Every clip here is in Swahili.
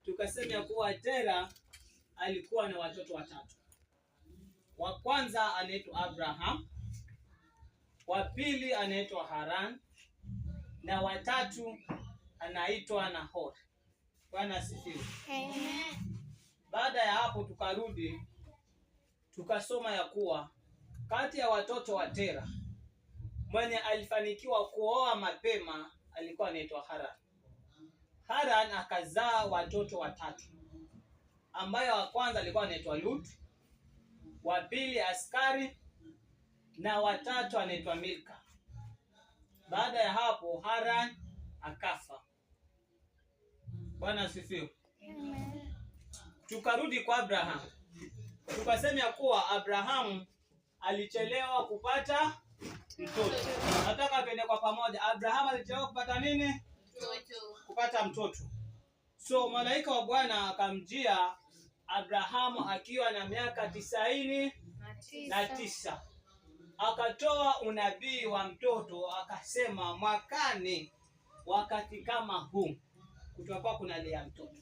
tukasema ya kuwa Tera alikuwa na watoto watatu. Wa kwanza anaitwa Abraham, wa pili anaitwa Haran, na watatu anaitwa Nahor. Bwana asifiwe. Amen. Baada ya hapo tukarudi tukasoma ya kuwa kati ya watoto wa Tera mwenye alifanikiwa kuoa mapema alikuwa anaitwa Haran. Haran akazaa watoto watatu, ambayo wa kwanza alikuwa anaitwa Lut, wa pili Askari, na watatu anaitwa Milka. Baada ya hapo Haran akafa. Bwana asifiwe. Amen. Tukarudi kwa Abraham. Tukasema ya kuwa Abrahamu alichelewa kupata mtoto. Nataka tuende kwa pamoja. Abrahamu alichelewa kupata nini? Mtoto. Kupata mtoto. So malaika wa Bwana akamjia Abrahamu akiwa na miaka 99. Akatoa unabii wa mtoto, akasema mwakani wakati kama huu kutakuwa kunalia mtoto.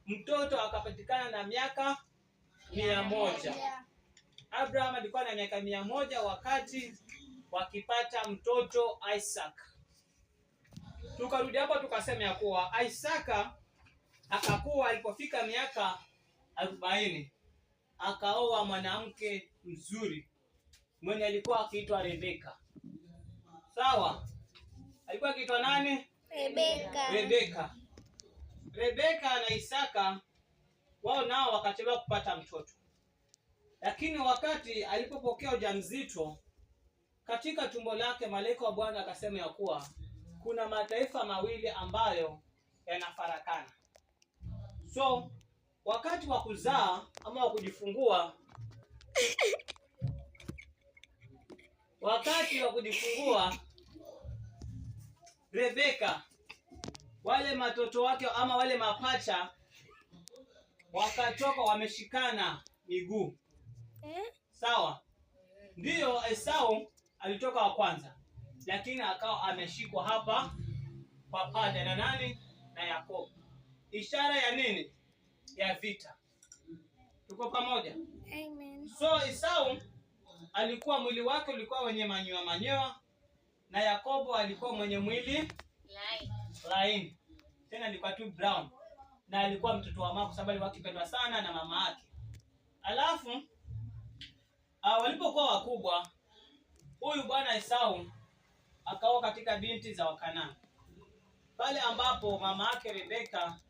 Mtoto akapatikana na miaka 100. Abraham alikuwa na miaka 100 wakati wakipata mtoto Isaac. Tukarudi hapo tukasema ya kuwa Isaac akakuwa, alipofika miaka 40 akaoa mwanamke mzuri mwenye alikuwa akiitwa Rebeka. Sawa? Alikuwa akiitwa nani? Rebeka. Rebeka na Isaka wao nao wakachelewa kupata mtoto. Lakini wakati alipopokea ujauzito katika tumbo lake, malaika wa Bwana akasema ya kuwa kuna mataifa mawili ambayo yanafarakana. So wakati wa kuzaa ama wa kujifungua Rebeka, wale matoto wake ama wale mapacha wakatoka wameshikana miguu. Sawa? Ndiyo, Esau alitoka wa kwanza, lakini akawa ameshikwa hapa kwa paja na nani? Na Yakobo. Ishara ya nini? Ya vita. Tuko pamoja? Amen. So Esau alikuwa mwili wake ulikuwa wenye manyoya, na Yakobo alikuwa mwenye mwili laini. Tena alikuwa tu brown, na alikuwa mtoto wa mama kwa sababu alikuwa akipendwa sana na mama yake. Alafu walipokuwa wakubwa, huyu bwana Esau akaoa katika binti za Wakanaani, pale ambapo mama yake Rebeka